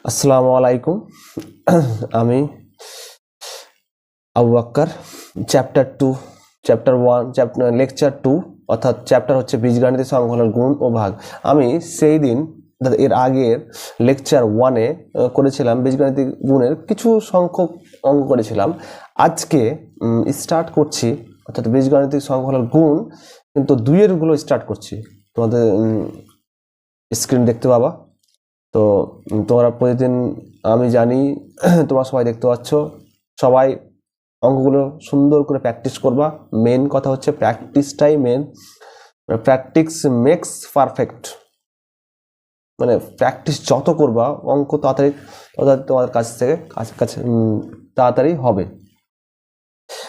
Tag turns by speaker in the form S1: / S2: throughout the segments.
S1: আসসালামু আলাইকুম। আমি আবু বকর। চ্যাপ্টার 1 লেকচার 2 অর্থাৎ চ্যাপ্টার হচ্ছে বীজগণিতের সংকলন গুণ ও ভাগ। আমি সেই দিন এর আগের লেকচার 1-এ করেছিলাম বীজগণিতিক গুণের কিছু সংখ্যক অঙ্ক করেছিলাম। আজকে স্টার্ট করছি অর্থাৎ বীজগণিতিক সংকলন গুণ, কিন্তু 2-এর গুলো স্টার্ট করছি। তোমাদের স্ক্রিন দেখতে পাবা। তো তোমরা প্রতিদিন, আমি জানি তোমরা সবাই দেখতে পাচ্ছ, সবাই অঙ্কগুলো সুন্দর করে প্র্যাকটিস করবা। মেন কথা হচ্ছে প্র্যাকটিসটাই মেন। প্র্যাকটিস মেক্স পারফেক্ট, মানে প্র্যাকটিস যত করবা অঙ্ক তাড়াতাড়ি তোমাদের কাছ থেকে কাছে তাড়াতাড়ি হবে।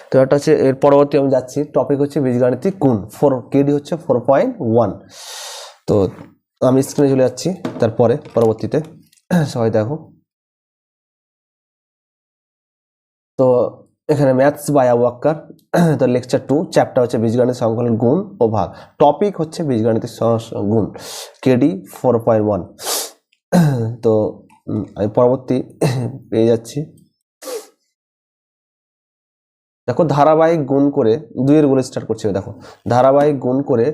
S1: তো এটা হচ্ছে এর পরবর্তী আমি যাচ্ছি, টপিক হচ্ছে বীজগাণিতিক গুণ। কেডি হচ্ছে 4.1। তো আমি স্ক্রিনে চলে যাচ্ছি তারপরে পরবর্তীতে, সবাই দেখো। তো এখানে ম্যাথস বাই আবু বকর, তো লেকচার 2, চ্যাপ্টার হচ্ছে বীজগণিত সংকলন গুণ ও ভাগ, টপিক হচ্ছে বীজগণিতের গুণ, কেডি 4.1। তো আমি পরবর্তী পেয়ে যাচ্ছি। দেখো, ধারাবাহিক গুণ করে 2-এর গুলো স্টার্ট করছে। দেখো, ধারাবাহিক গুণ করে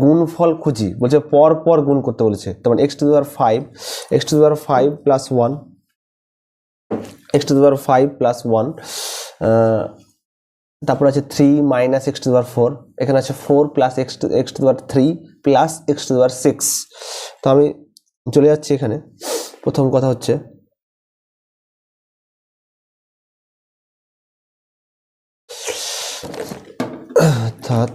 S1: গুণফল খুঁজি বলছে, পর পর গুণ করতে বলেছে। তেমন x to the power 5 plus 1, x to the power 5 plus 1, তারপর আছে 3 minus x to the power 4, এখানে আছে 4 plus x to the power 3 plus x to the power 6। তো আমি চলে যাচ্ছি এখানে। প্রথম কথা হচ্ছে অর্থাৎ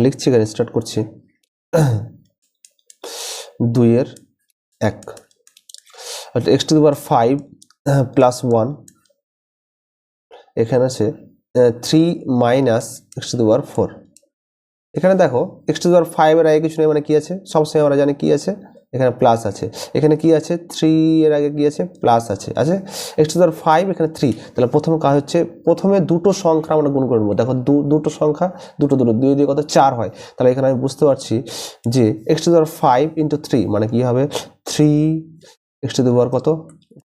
S1: লিখছি, এখানে স্টার্ট করছি 2-এর 1, x to the power 5 plus 1, এখানে আছে 3 minus x to the power 4। এখানে দেখো, x টু দি পাওয়ার 5 এর আগে কিছু নেই, মানে কি আছে? সবসময় আমরা জানি কি আছে, এখানে প্লাস আছে। এখানে কি আছে? 3 এর আগে কি আছে? প্লাস আছে। x টু দি পাওয়ার 5, এখানে 3। তাহলে প্রথম কাজ হচ্ছে, প্রথমে দুটো সংখ্যা আমরা গুণ করে নেবো। দেখো, দুটো সংখ্যা, দুটো 2 দিয়ে কত? 4 হয়। তাহলে এখানে আমি বুঝতে পারছি যে x to the power 5 into 3 মানে কি হবে? 3 x টু দি পাওয়ার কত?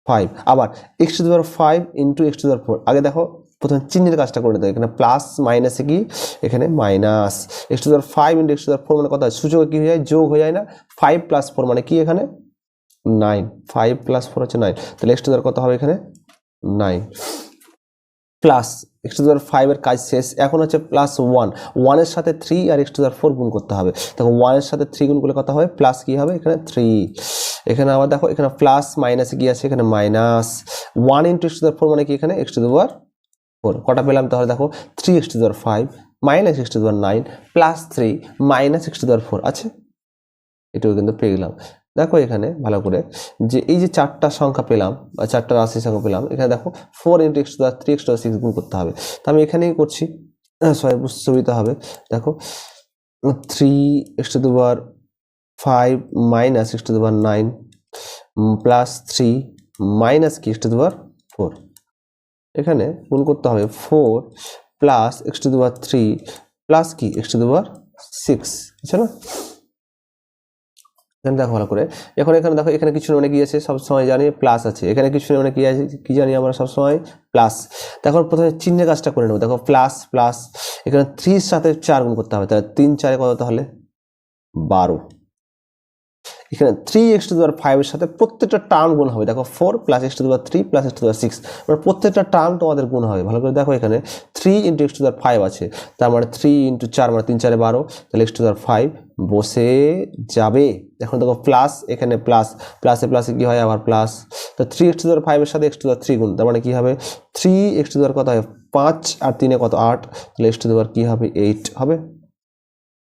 S1: 5। আবার x to the power 5 into x to the power 4। আগে দেখো, প্রথমে চিহ্নের কাজটা করে নিতে হবে। এখানে প্লাস মাইনাসে কি? এখানে minus. x to the power 5 into x to the power 4 মানে কত হয়? সূচকে কি হয়ে যায়? যোগ হয়ে যায় না? 5 প্লাস 4 মানে কি? এখানে 9। 5 প্লাস 4 হচ্ছে 9। তাহলে x টু দি পাওয়ার কত হবে? এখানে 9 plus x to the power 5 এর কাজ শেষ। এখন হচ্ছে প্লাস 1 এর সাথে 3 আর x টু দি পাওয়ার 4 গুণ করতে হবে। দেখো, 1 এর সাথে 3 গুণ করলে কত হবে? প্লাস কি হবে? এখানে 3। এখানে আবার দেখো, এখানে প্লাস মাইনাসে কি আছে? এখানে minus. 1 into x to the power 4 মানে কি? এখানে x টু দি পাওয়ার 4। কটা পেলাম তাহলে? দেখো, 3x to the power 5 minus x to the power 9 plus 3 minus x to the power 4 আছে। এটাও কিন্তু পেয়ে গেলাম। দেখো এখানে ভালো করে, যে এই যে 4টা সংখ্যা পেলাম বা 4টা রাশি সংখ্যা পেলাম, এখানে দেখো 4 into x to the power 3 x to the power 6 গুণ করতে হবে। তো আমি এখানেই করছি, সবাই বুঝতে সুবিধা হবে। দেখো, 3x to the power 5 minus x to the power 9 plus 3 minus কি? x to the power 4। এখানে গুণ করতে হবে 4 plus x to the power 3 plus কি? x টু দি পাওয়ার 6, আছে না? এখানে দেখো ভালো করে। এখন এখানে দেখো, এখানে কিছু মানে কি আছে? সবসময় জানি প্লাস আছে। এখানে কিছু মানে কি আছে? কি জানি আমরা সবসময়? প্লাস। দেখো, প্রথমে চিহ্নের কাজটা করে নেবো। দেখো, প্লাস প্লাস, এখানে 3 সাথে 4 গুণ করতে হবে। তাহলে 3 4 কত? তাহলে 12। এখানে 3x টু দি পাওয়ার 5 এর সাথে প্রত্যেকটা টার্ম গুণ হবে। দেখো, 4 plus x to the power 3 plus x to the power 6, মানে প্রত্যেকটা টার্ম তোমাদের গুণ হবে। ভালো করে দেখো, এখানে 3 into x to the power 5 আছে, তার মানে 3 ইন্টু 4 মানে 3 4 12, তাহলে x টু দি পাওয়ার 5 বসে যাবে। এখন দেখো, প্লাস, এখানে প্লাস, প্লাসে প্লাসে কি হয়? আবার প্লাস। তো 3x টু দি পাওয়ার 5 এর সাথে x টু দি পাওয়ার 3 গুণ, তার মানে কি হবে? 3x টু দি পাওয়ার কত হয়? 5 আর 3 কত? 8, তাহলে x টু দি পাওয়ার কি হবে? 8 হবে।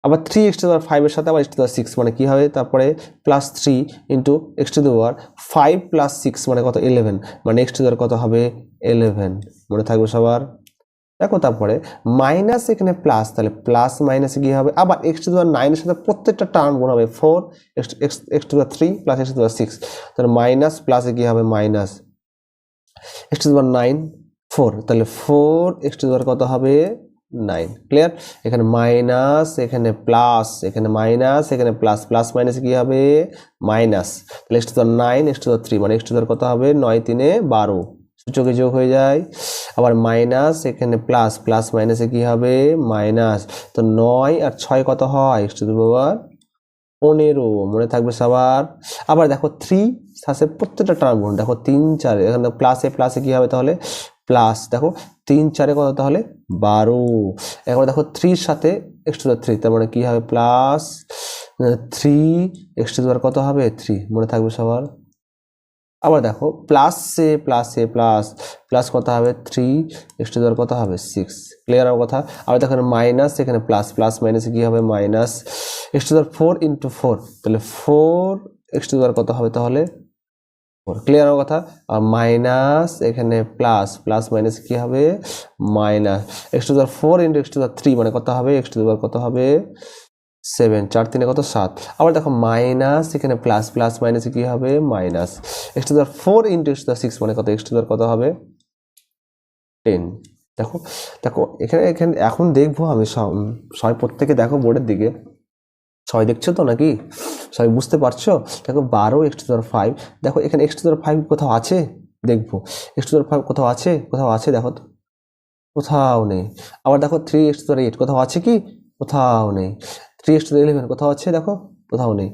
S1: আবার 3x টু দি পাওয়ার 5 এর সাথে আবার x টু দি পাওয়ার 6 মানে কি হবে? তারপরে plus 3 into x to the power 5 plus 6 মানে কত? 11, মানে x টু দি পাওয়ার কত হবে? 11। মনে থাকবে সবার? দেখো, তারপরে মাইনাস, এখানে প্লাস, তাহলে প্লাস মাইনাসে কি হবে? আবার x টু দি পাওয়ার 9 এর সাথে প্রত্যেকটা টার্ম গুণ হবে। 4 x to the power 3 plus x to the power 6, তাহলে মাইনাস প্লাসে কি হবে? Minus. X to the power 9 4, তাহলে 4 এক্স টু দি পাওয়ার কত হবে 9। ক্লিয়ার? এখানে মাইনাস, এখানে প্লাস, এখানে মাইনাস, এখানে প্লাস, প্লাস মাইনাস কি হবে মাইনাস। তাহলে x to the power 9 x to the power 3 মানে এক্স টু দি পাওয়ার কত হবে 9 3 12, সূচকে যোগ হয়ে যায়। আবার মাইনাস, এখানে প্লাস, প্লাস মাইনাসে কি হবে মাইনাস। তো 9 আর 6 কত হয় এক্স টু দি পাওয়ার 15, মনে থাকবে সবার। আবার দেখো 3 সাথে প্রত্যেকটা টার্ম গুণ, দেখো 3 4 এখানে প্লাসে প্লাসে কি হবে তাহলে প্লাস, দেখো 3 4 কত তাহলে 12। এবার দেখো 3 এর সাথে এক্স টু দি পাওয়ার 3, তার মানে কি হবে প্লাস 3 এক্স টু দি পাওয়ার কত হবে 3, মনে থাকবে সবার। আবার দেখো প্লাসে প্লাসে প্লাস, প্লাস কত হবে 3 এক্স টু দি পাওয়ার কত হবে 6। ক্লিয়ার আমার কথা? আবার দেখো মাইনাস, এখানে প্লাস, প্লাস মাইনাসে কি হবে minus x to the power 4 into 4, তাহলে 4 এক্স টু দি পাওয়ার কত হবে তাহলে 4। ক্লিয়ার আমার কথা? আর মাইনাস, এখানে প্লাস, প্লাস মাইনাস কি হবে minus x to the power 4 into x to the power 3 মানে কত হবে এক্স টু দি পাওয়ার কত হবে 7, 4 3 কত 7। আবার দেখো মাইনাস, এখানে প্লাস, প্লাস মাইনাসে কি হবে minus x to the power 4 into x to the power 6 মানে কত এক্স টু দি পাওয়ার কত হবে 10। দেখো দেখো এখানে এখানে এখন দেখবো আমি সবাই প্রত্যেকে দেখো বোর্ডের দিকে, সবাই দেখছো তো নাকি, সবাই বুঝতে পারছো? দেখো 12 এক্স টু দি পাওয়ার 5, দেখো এখানে এক্স টু দি পাওয়ার 5 কোথাও আছে দেখবো, এক্স টু দি পাওয়ার 5 কোথাও আছে, কোথাও আছে দেখো তো, কোথাও নেই। আবার দেখো 3 এক্স টু দি পাওয়ার 8 কোথাও আছে কি, কোথাও নেই। 3 এক্স টু দি 11 কোথাও আছে দেখো, কোথাও নেই।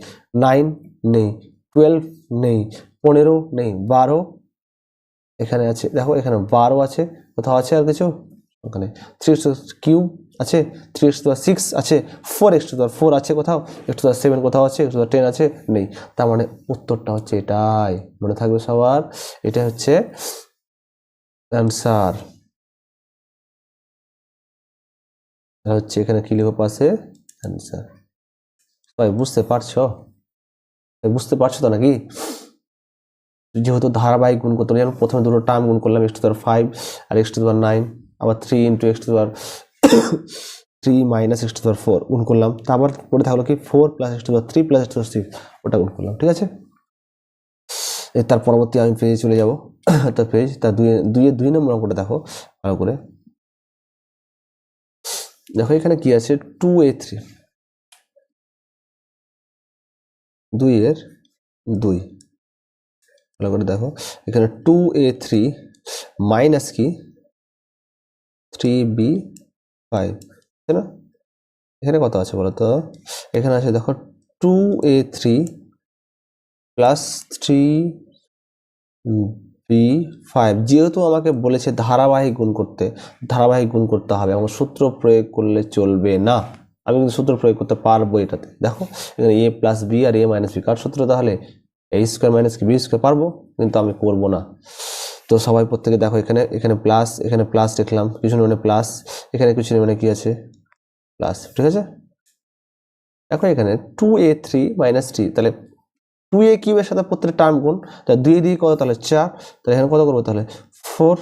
S1: 9 নেই, 12 নেই, 15 নেই, 12 এখানে আছে, দেখো এখানে 12 আছে, কোথাও আছে আর কিছু ওখানে। 3 এক্স টু দি কিউব আছে, 3 এক্স টু দি 6 আছে, 4 এক্স টু দি 4 আছে কোথাও, এক্স টু দি 7 কোথাও আছে, এক্স টু দি 10 আছে নেই। তার মানে উত্তরটা হচ্ছে এটাই, মনে থাকবে সবার, এটা হচ্ছে অ্যান্সার। হচ্ছে এখানে কি লিখো পাশে অ্যান্সার। সবাই বুঝতে পারছো? বুঝতে পারছো তো নাকি? যেহেতু ধারাবাহিক গুণ করতে যেমন প্রথমে দুটো টার্ম গুণ করলাম এক্স টু দি পাওয়ার 5 আর এক্স টু দি পাওয়ার 9, আবার 3 into x to the power 3 minus x to the power 4 গুণ করলাম, তারপর পরে থাকলো কি 4 plus X to the power 3 plus X to the power 6 ওটা গুণ করলাম। ঠিক আছে, তার পরবর্তী আমি পেজে চলে যাবো। তার পেজ তার দুই নম্বর অঙ্কটা দেখো ভালো করে। দেখো এখানে কি আছে 2a3, 2 এর 2, ভালো করে দেখো এখানে 2a3 মাইনাস কি 3b5, তাই না? এখানে কত আছে বলো তো, এখানে আছে দেখো 2a3 প্লাস 3b5। যেহেতু আমাকে বলেছে ধারাবাহিক গুণ করতে, ধারাবাহিক গুণ করতে হবে, আমার সূত্র প্রয়োগ করলে চলবে না। আমি কিন্তু সূত্র প্রয়োগ করতে পারবো এটাতে। দেখো এখানে a প্লাস বি আর a মাইনাস বি কার সূত্র তাহলে a স্কোয়ার মাইনাস কি বি স্কোয়ার, পারবো, কিন্তু আমি করবো না। তো সবাই প্রত্যেকে দেখো এখানে এখানে প্লাস, এখানে প্লাস লিখলাম, কিছু মানে প্লাস, এখানে কিছু মানে কি আছে প্লাস। ঠিক আছে, দেখো এখানে 2a3 মাইনাস 3, তাহলে 2a কিউবের সাথে প্রত্যেকটা টার্ম গুণ, তাহলে 2 দিয়ে কত তাহলে 4, তাহলে এখানে কত করবো তাহলে 4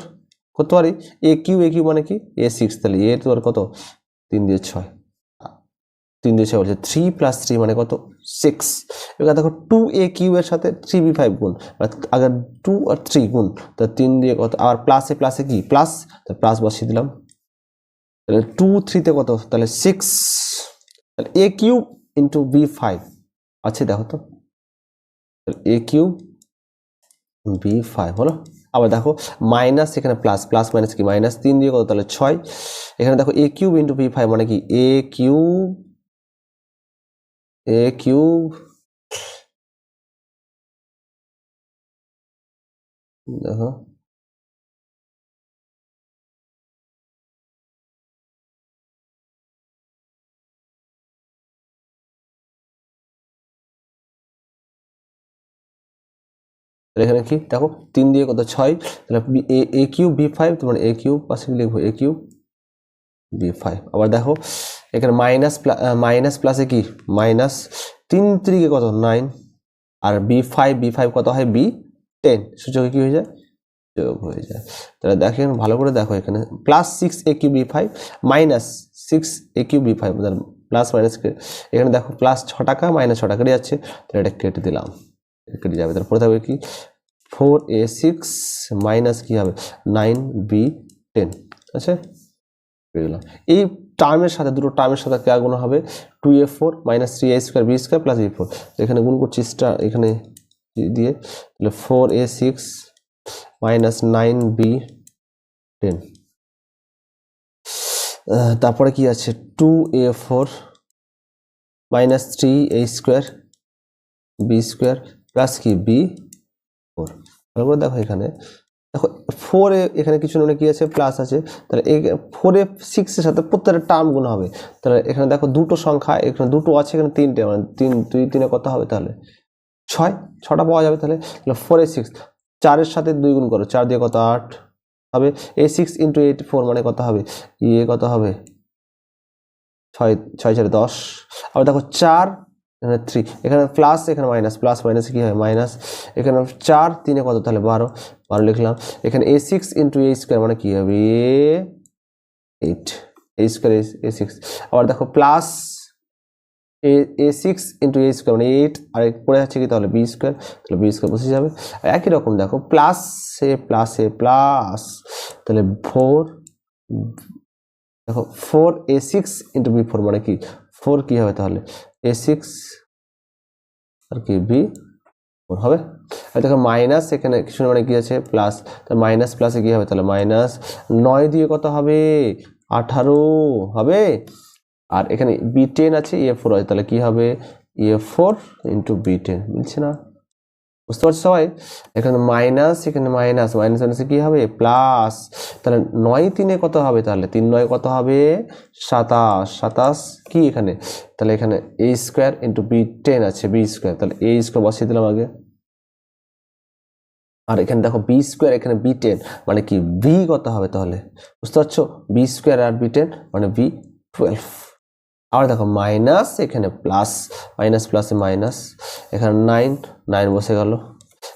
S1: করতে পারি। a কিউব মানে কি a6, তাহলে a তো আর কত 3 দিয়ে 6, 3 দিয়ে 6 বলছে 3 প্লাস 3 মানে কত 6। এবার দেখো 2a কিউবের সাথে 3b5 গুণ, আগে 2 আর 3 গুণ, তাহলে 3 দিয়ে কত, আর প্লাসে প্লাসে কি প্লাস, তাহলে প্লাস বসিয়ে দিলাম, তাহলে 2 3 তে কত তাহলে 6, তাহলে a কিউব ইন্টু b5 আছে, দেখো তো a কিউব b5 হলো। আবার দেখো মাইনাস, এখানে প্লাস, প্লাস মাইনাস কি মাইনাস, 3 দিয়ে কত তাহলে 6, এখানে দেখো a কিউব ইন্টু b5 মানে কি a কিউব দেখো এখানে কি দেখো 3 দিয়ে কত 6, তাহলে a কিউব b5, তোমার a কিউব পাশে লিখবো a কিউব b5। আবার দেখো এখানে মাইনাস, মাইনাস প্লাসে কি মাইনাস, 3 3 কত 9, আর b5 কত হয় b10, সূচকে কি হয়ে যায় যোগ হয়ে যায়। তাহলে দেখেন ভালো করে দেখো এখানে plus 6a cube b5 minus 6a cube b5, plus minus এখানে দেখো প্লাস 6 টাকা মাইনাস 6 টাকা কেটে যাচ্ছে, তাহলে এটা কেটে দিলাম, কেটে যাবে। তারপরে থাকবে কি 4a6 মাইনাস কি হবে 9b10। আচ্ছা এই টার্মের সাথে দুটো টার্মের সাথে কে গুণ হবে 2a4 minus 3a² b² plus b4। এখানে গুণ করছি স্টার এখানে দিয়ে, তাহলে 4a6 মাইনাস 9b10। তারপরে কি আছে 2a4 minus 3a² b² plus কি b4। ভালো করে দেখো এখানে দেখো 4 এ এখানে কিছু না কি আছে প্লাস আছে, তাহলে 4a6 এর সাথে প্রত্যেকটা টার্ম গুণ হবে। তাহলে এখানে দেখো দুটো সংখ্যা, এখানে দুটো আছে, এখানে তিনটে, মানে 3 2 3 কত হবে তাহলে 6টা পাওয়া যাবে। তাহলে 4a6 4 এর সাথে 2 গুণ করো, 4 দিয়ে কত 8 হবে। a6 × 8 4 মানে কত হবে কত হবে 6 6 4 10। আবার দেখো 4 এখানে 3, এখানে প্লাস এখানে মাইনাস, প্লাস মাইনাস কি হয় মাইনাস। এখানে 4 3 কত তাহলে 12 লিখলাম। এখানে a6 × a² মানে কি হবে 8 a² a6। আবার দেখো প্লাস a6 × a² মানে 8, আর পড়ে আছে কি তাহলে b², তাহলে b² বসে যাবে। একই রকম দেখো প্লাস প্লাস, তাহলে 4 দেখো 4a6 × b4 মানে কি 4 কি হবে তাহলে a6 আর কি b4 হবে। আর দেখো মাইনাস এখানে কিছু মানে কি আছে প্লাস, তাহলে মাইনাস প্লাসে কি হবে তাহলে মাইনাস 9 দিয়ে কত হবে 18 হবে। আর এখানে b10 আছে a4 আছে, তাহলে কি হবে a4 × b10। বুঝছে না, বুঝতে পারছো সবাই? এখানে মাইনাস এখানে মাইনাস, মাইনাস মাইনাসে কি হবে প্লাস, তাহলে 9 3 কত হবে তাহলে 3 9 কত হবে 27 27 কি এখানে, তাহলে এখানে a² × b10 আছে b², তাহলে a² বসিয়ে দিলাম আগে। আর এখানে দেখো b² এখানে b10 মানে কি b কত হবে তাহলে, বুঝতে পারছো b² আর b10 মানে b12। আবার দেখো মাইনাস এখানে প্লাস, মাইনাস প্লাসে মাইনাস, এখানে 9 বসে গেল।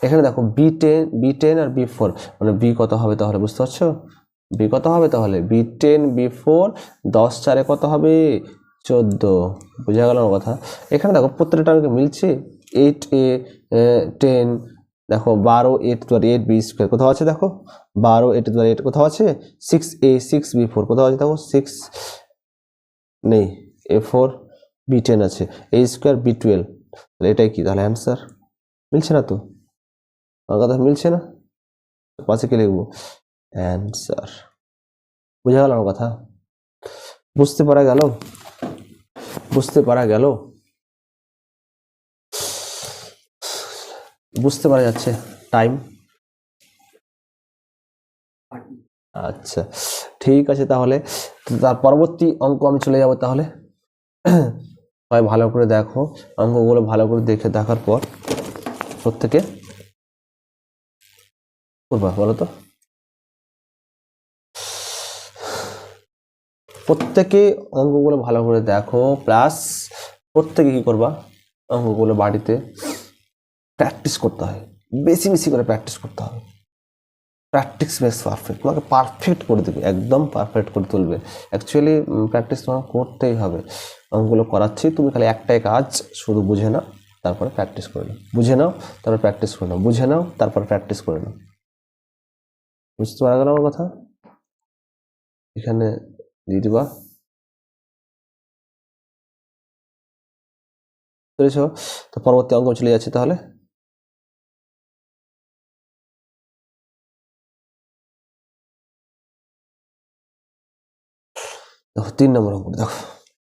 S1: এখানে দেখো b10 আর b4 মানে b কত হবে তাহলে, বুঝতে পারছো b কত হবে তাহলে b10 b4 10 4 কত হবে 14। বুঝা গেল আমার কথা? এখানে দেখো প্রত্যেকটা টার্মকে মিলছে 8a 10, দেখো 12 8 b² কোথাও আছে, দেখো 12 8 কোথাও আছে, 6a 6 b4 কোথাও আছে, দেখো 6 নেই, a4 b10 আছে, a² b12, তাহলে এটাই কি তাহলে অ্যান্সার। মিলছে না তো, আমার কথা মিলছে না, পাশে কি লিখবো অ্যান্সার। বুঝা গেল আমার কথা, বুঝতে পারা গেল, বুঝতে পারা গেল, বুঝতে পারা যাচ্ছে টাইম। আচ্ছা ঠিক আছে, তাহলে তার পরবর্তী অঙ্ক আমি চলে যাব। তাহলে সবাই ভালো করে দেখো অঙ্কগুলো, ভালো করে দেখার পর প্রত্যেকে করবা, বলো তো প্রত্যেকে অঙ্কগুলো ভালো করে দেখো, প্লাস প্রত্যেকে কি করবা অঙ্কগুলো বাড়িতে প্র্যাকটিস করতে হয়, বেশি বেশি করে প্র্যাকটিস করতে হবে। প্র্যাকটিস মেক্স পারফেক্ট, তোমাকে পারফেক্ট করে দেবে, একদম পারফেক্ট করে তুলবে। অ্যাকচুয়ালি প্র্যাকটিস তোমাকে করতেই হবে। অঙ্কগুলো করাচ্ছি, তুমি খালি একটাই কাজ, শুধু বুঝে নাও তারপরে প্র্যাকটিস করে নাও, বুঝে নাও তারপর প্র্যাকটিস করে নাও, বুঝে নাও তারপর প্র্যাকটিস করে নাও। বুঝতে পারা গেল আমার কথা? এখানে দিয়ে দিবা, বুঝেছ? তো পরবর্তী অঙ্ক চলে যাচ্ছে তাহলে। দেখো 3 নম্বর অঙ্ক, দেখো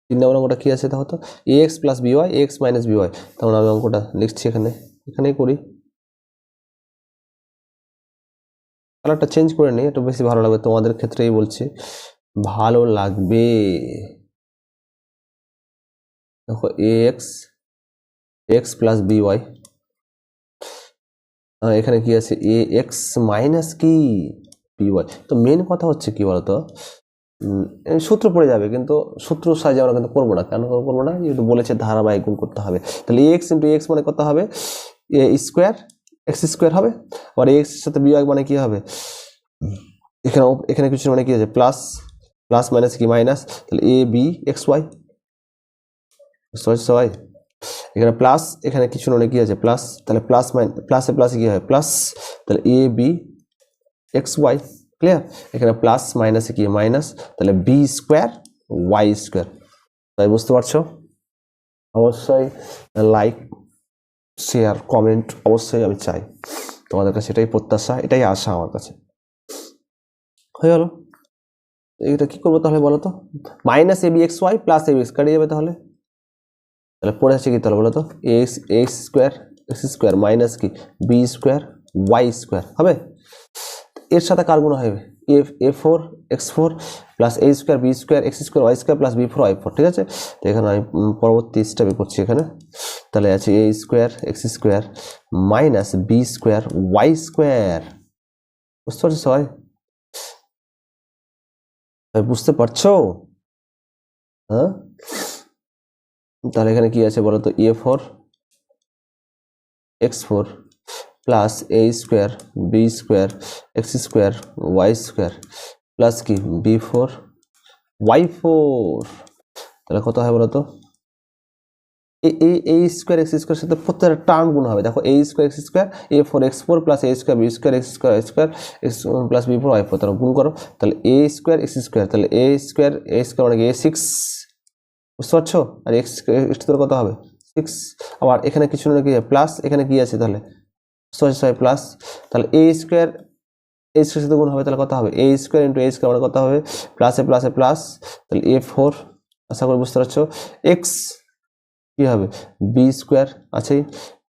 S1: 3 নম্বর অঙ্কটা কি আছে দেখো তো, ax + by x - by। তখন আমি অঙ্কটা লিখছি এখানেই করি। কালারটা চেঞ্জ করে নিই, একটু বেশি ভালো লাগবে, তোমাদের ক্ষেত্রেই বলছি, ভালো লাগবে। দেখো ax + by, এখানে কি আছে ax - কি by। তো মেন কথা হচ্ছে কি বলতো, সূত্র পড়ে যাবে, কিন্তু সূত্র সাহায্যে আমরা কিন্তু করবো না। কেন করবো না, যেহেতু বলেছে ধারাবাহিক গুণ করতে হবে। তাহলে ax × x মানে কত হবে x² হবে। আর x এর সাথে by মানে কি হবে, এখানে কিছু মানে কি আছে প্লাস, প্লাস মাইনাস কি মাইনাস, তাহলে a b xy। সবাই এখানে প্লাস, এখানে কিছু না কি আছে প্লাস, তাহলে প্লাস প্লাসে প্লাসে কি হয় প্লাস, তাহলে এ বি এক্স ওয়াই, ক্লিয়ার। এখানে প্লাস মাইনাসে কি মাইনাস, তাহলে বি স্কোয়ার ওয়াই স্কোয়ার। তাই বুঝতে পারছো? অবশ্যই লাইক শেয়ার কমেন্ট অবশ্যই আমি চাই তোমাদের কাছে, এটাই প্রত্যাশা, এটাই আশা আমার কাছে। হয়ে গেল। এইটা কি করবো তাহলে বলো তো, minus A B X Y plus A B X কাটিয়ে যাবে, তাহলে পড়ে আছে কি তাহলে বলো তো, এক্স এক্স স্কোয়ার মাইনাস কি বি স্কোয়ার ওয়াই স্কোয়ার হবে। এর সাথে কার গুণ হবে, A four X four plus A square B square X square Y square plus B four Y four, ঠিক আছে। তো এখানে আমি পরবর্তী স্টেপে করছি এখানে, তাহলে আছে A square X square minus B square Y square. বুঝতে পারছো সবাই? বুঝতে পারছো? হ্যাঁ, তাহলে এখানে কি আছে বলো তো, A four X four plus A square B square X square Y square plus কি বি ফোর ওয়াই ফোর। তাহলে কত হয় বলো তো, এ স্কোয়ার এক্স স্কোয়ার সাথে প্রত্যেকটা টার্ম গুণ হবে। দেখো A square X square A four X four plus A square B square X square Y square X plus B four Y four, তাহলে গুণ করো, তাহলে এ স্কোয়ার এক্স স্কোয়ার, তাহলে এ স্কোয়ার মানে কি এ সিক্স, বুঝতে পারছো? আর এক্স তোর কত হবে সিক্স, আবার এখানে কিছু না কি প্লাস, এখানে কি আছে তাহলে প্লাস, তাহলে এ স্কোয়ার সাথে গুণ হবে, তাহলে কত হবে এ স্কোয়ার ইন্টু এ স্কোয়ার মানে কত হবে প্লাসে প্লাসে প্লাস, তাহলে এ ফোর, আশা করি বুঝতে পারছো। এক্স কি হবে বি স্কোয়ার আছেই,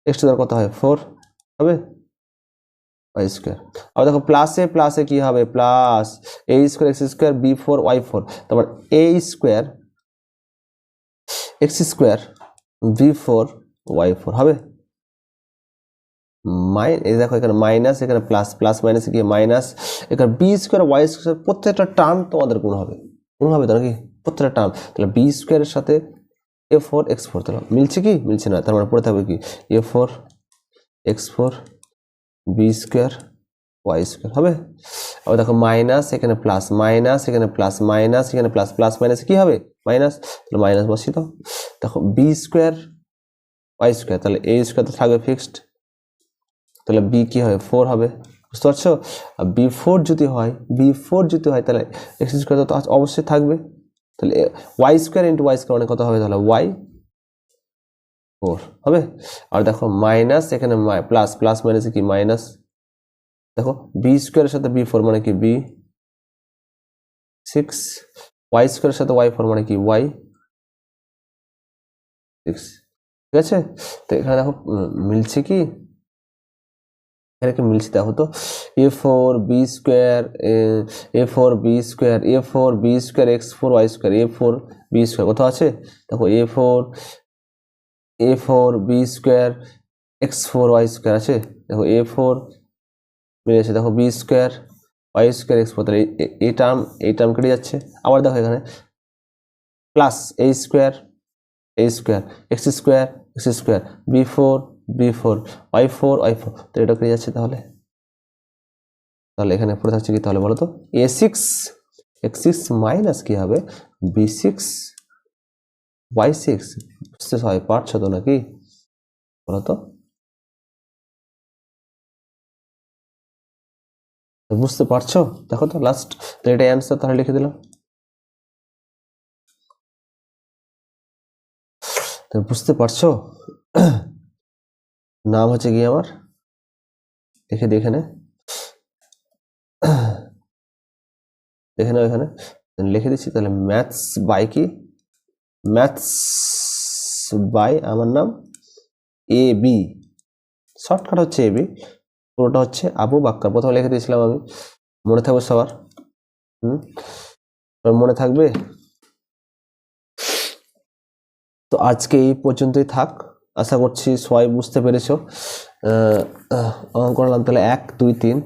S1: এক্স টু কত হয় ফোর হবে ওয়াই স্কোয়ার। আবার দেখো প্লাসে কি হবে plus A square X square B four Y four, তারপর A square X square B four Y four হবে। দেখো এখানে মাইনাস, এখানে প্লাস, প্লাস মাইনাস কি মাইনাস, এখানে বি স্কোয়ার ওয়াই স্কোয়ার প্রত্যেকটা টার্ম তোমাদের গুণ হবে তো নাকি প্রত্যেকটা টার্ম। তাহলে বি স্কোয়ারের সাথে এ ফোর এক্স ফোর, তাহলে মিলছে কি মিলছে না, তার মানে পড়ে থাকবে কি A four X four B square Y square হবে। আবার দেখো মাইনাস, এখানে প্লাস মাইনাস, এখানে প্লাস মাইনাস, এখানে প্লাস, প্লাস মাইনাস কি হবে মাইনাস, তাহলে মাইনাস বসিয়ে দাও। দেখো বি স্কোয়ার ওয়াই স্কোয়ার, তাহলে এ স্কোয়ার তো থাকবে ফিক্সড, তাহলে বি কি হবে ফোর হবে, বুঝতে পারছো। আর বি ফোর যদি হয় তাহলে এক্স স্কোয়ার তো অবশ্যই থাকবে, তাহলে Y square into Y square মানে কত হবে, তাহলে ওয়াই ফোর হবে। আর দেখো মাইনাস, এখানে প্লাস, প্লাস মাইনাস কি মাইনাস, দেখো বি স্কোয়ারের সাথে বি ফোর মানে কি বি সিক্স, ওয়াই স্কোয়ারের সাথে ওয়াই ফোর মানে কি ওয়াই সিক্স, ঠিক আছে। তো এখানে দেখো মিলছে কি, এখানে কি মিলছে দেখো তো, A four B square X four Y square A four B square কত আছে, দেখো A four B square X four Y square আছে, দেখো এ ফোর মিলেছে, দেখো B square Y square X four, তাহলে এই টার্ম কেটে যাচ্ছে। আবার দেখো এখানে plus A square X square B four Y four তো এটা কেটে যাচ্ছে, তাহলে এখানে পড়ে থাকছে কি তাহলে বলো তো, এ সিক্স এক্স সিক্স মাইনাস কি হবে বি সিক্স ওয়াই সিক্স। বুঝতে সবাই পারছো তো নাকি বলো তো, বুঝতে পারছো? দেখো তো লাস্ট, এটা অ্যান্সার তাহলে লিখে দিলাম। বুঝতে পারছো? নাম হচ্ছে কি আমার, দেখে নে এখানে লিখে দিচ্ছি, তাহলে ম্যাথস বাই আমার নাম এ বি, শর্টকাট হচ্ছে এ বি, পুরোটা হচ্ছে আবু বাক্কার। প্রথমে লিখে দিয়েছিলাম আমি, মনে থাকবে সবার? মনে থাকবে? তো আজকে এই পর্যন্তই থাক, আশা করছি সবাই বুঝতে পেরেছো। করলাম তাহলে 1 2 3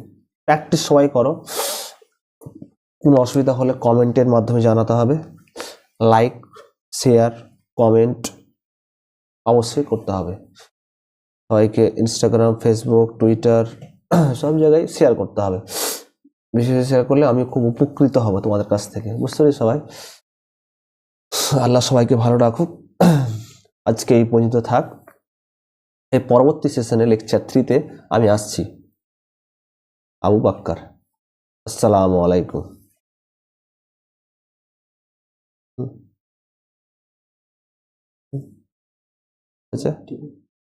S1: প্র্যাকটিস সবাই করো, কোনো অসুবিধা হলে কমেন্টের মাধ্যমে জানাতে হবে, লাইক শেয়ার কমেন্ট অবশ্যই করতে হবে, সবাইকে ইনস্টাগ্রাম ফেসবুক টুইটার সব জায়গায় শেয়ার করতে হবে, বিশেষ শেয়ার করলে আমি খুব উপকৃত হব তোমাদের কাছ থেকে, বুঝতে পারি সবাই। আল্লাহ সবাইকে ভালো রাখুক। আজকে এই পর্যন্ত থাক। এই পরবর্তী সেশনে লেকচার 3-তে আমি আসছি। আবু বাক্কার। আসসালামু আলাইকুম। আচ্ছা।